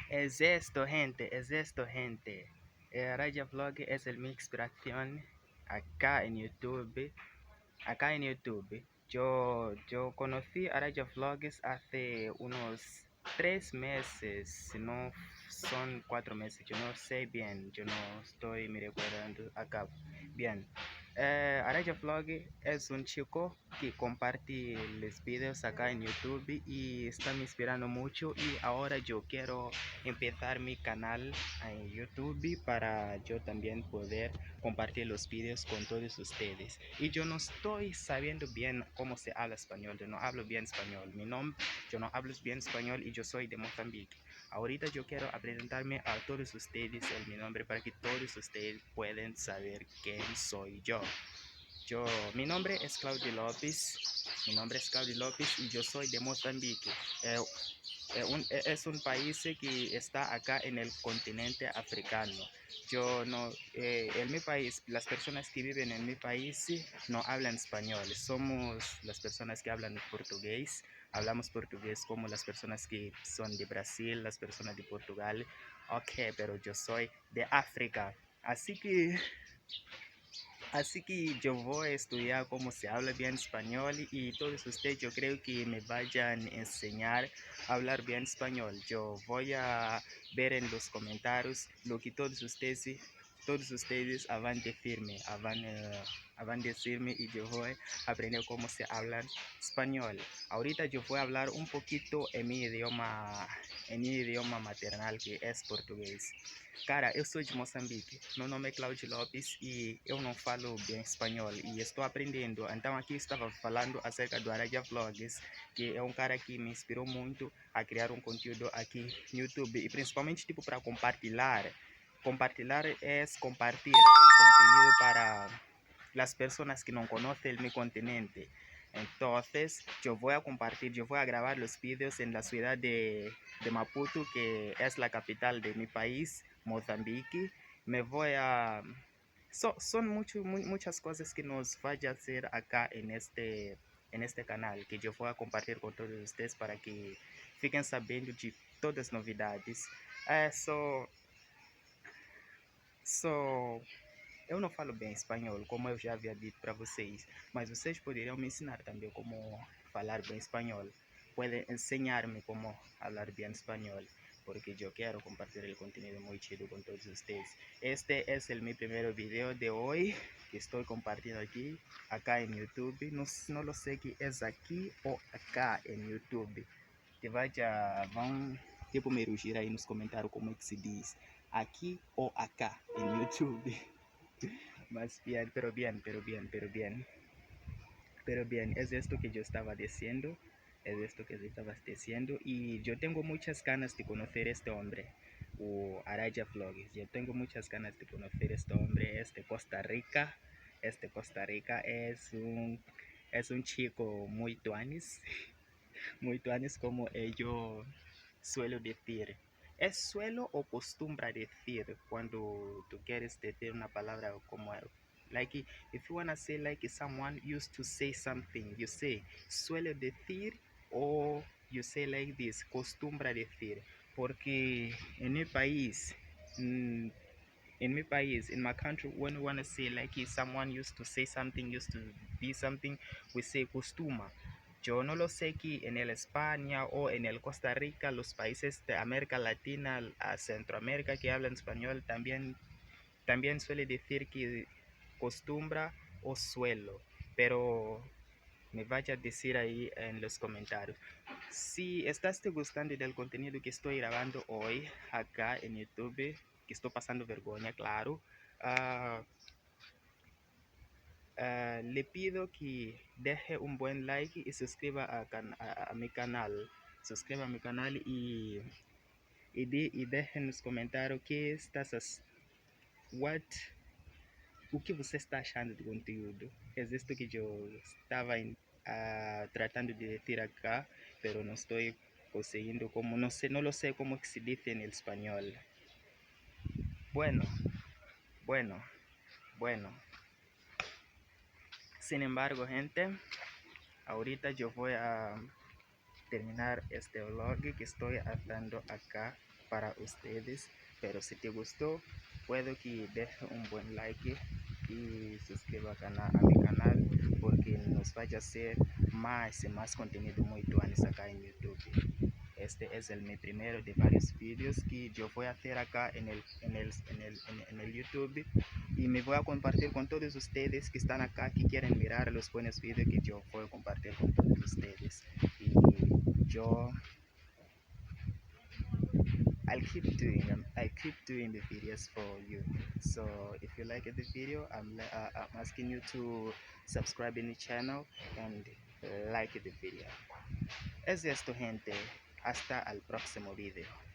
Es esto, gente. Raya Vlog es el mi inspiración acá en YouTube. Acá en YouTube. Yo conocí a Raya Vlogs hace unos 3 meses, si no son 4 meses, yo no sé bien, yo no estoy me recordando acá bien. Araya Vlog es un chico que comparte los videos acá en YouTube y está me inspirando mucho, y ahora yo quiero empezar mi canal en YouTube para yo también poder compartir los videos con todos ustedes. Y yo no estoy sabiendo bien cómo se habla español, yo no hablo bien español, yo no hablo bien español y yo soy de Mozambique. Ahorita yo quiero presentarme a todos ustedes en mi nombre para que todos ustedes puedan saber quién soy yo. Mi nombre es Claudio López, y yo soy de Mozambique. Eh, es un país que está acá en el continente africano. Yo no, en mi país, las personas que viven en mi país no hablan español. Somos las personas que hablan portugués. Hablamos portugués como las personas que son de Brasil, las personas de Portugal. Ok, pero yo soy de África. Así que yo voy a estudiar cómo se habla bien español, y todos ustedes yo creo que me vayan a enseñar a hablar bien español. Yo voy a ver en los comentarios lo que todos ustedes van a decirme, van a decirme, y yo voy a aprender cómo se habla español. Ahorita yo voy a hablar un poquito en mi idioma maternal, que es portugués. Cara, eu sou de Moçambique, meu nome é Cláudio Lopes e eu não falo bem espanhol e estou aprendendo. Então aqui estava falando acerca do Aradia Vlogs, que é um cara que me inspirou muito a criar um conteúdo aqui no YouTube, e principalmente tipo para compartilhar. Compartilhar é compartir o conteúdo para las personas que no conocen mi continente. Entonces, yo voy a grabar los videos en la ciudad de Maputo, que es la capital de mi país, Mozambique. Me voy a... son muchas cosas que nos vaya a hacer acá en este canal, que yo voy a compartir con todos ustedes para que fiquem sabendo de todas as novidades. É, so, eu não falo bem espanhol, como eu já havia dito para vocês, mas vocês poderiam me ensinar também como falar bem espanhol. Podem ensinar-me como falar bem espanhol, porque eu quero compartilhar o conteúdo muito chido com todos vocês. Este é o meu primeiro vídeo de hoje que estou compartilhando aqui, acá em YouTube. Não lo sei que é aqui ou acá em YouTube. Te vão tipo me rugir aí nos comentários como é que se diz, aqui ou acá em YouTube. Más bien, pero bien, es esto que yo estaba diciendo, y yo tengo muchas ganas de conocer este hombre, o Araya Vlogs. Yo tengo muchas ganas de conocer este hombre, Costa Rica es un chico muy tuanis, muy tuanis como yo suelo decir. Es suelo o costumbre decir cuando tú quieres decir una palabra como like if you wanna say like someone used to say something, you say suele decir, o you say like this, costumbre decir. Porque en mi país, mm, in my country, when we wanna say like if someone used to say something, used to be something, we say costuma. Yo no lo sé que en el España o en el Costa Rica, los países de América Latina, a Centroamérica que hablan español, también suele decir que costumbra o suelo, pero me vaya a decir ahí en los comentarios. Si estás te gustando del contenido que estoy grabando hoy acá en YouTube, que estoy pasando vergüenza, claro, ah, le pido que deje un buen like y suscriba a mi canal. Suscriba a mi canal y deje nos comentários que o que você está achando do conteúdo. É isto que eu estava tratando de dizer acá, pero não estou conseguindo, como não lo sé como que se dice en el español. Bueno, bueno, bueno. Sin embargo, gente, ahorita yo voy a terminar este vlog que estoy haciendo acá para ustedes. Pero si te gustó, puedo que deje un buen like y suscriba a mi canal, porque nos vaya a hacer más y más contenido muy tuanes acá en YouTube. Este es mi primero de varios vídeos que yo voy a hacer acá en el YouTube, y me voy a compartir con todos ustedes que están acá, que quieren mirar los buenos vídeos que yo voy a compartir con todos ustedes. Y yo I'll keep doing the videos for you. So if you like the video, I'm asking you to subscribe in the channel and like the video. Es esto, gente. Hasta el próximo video.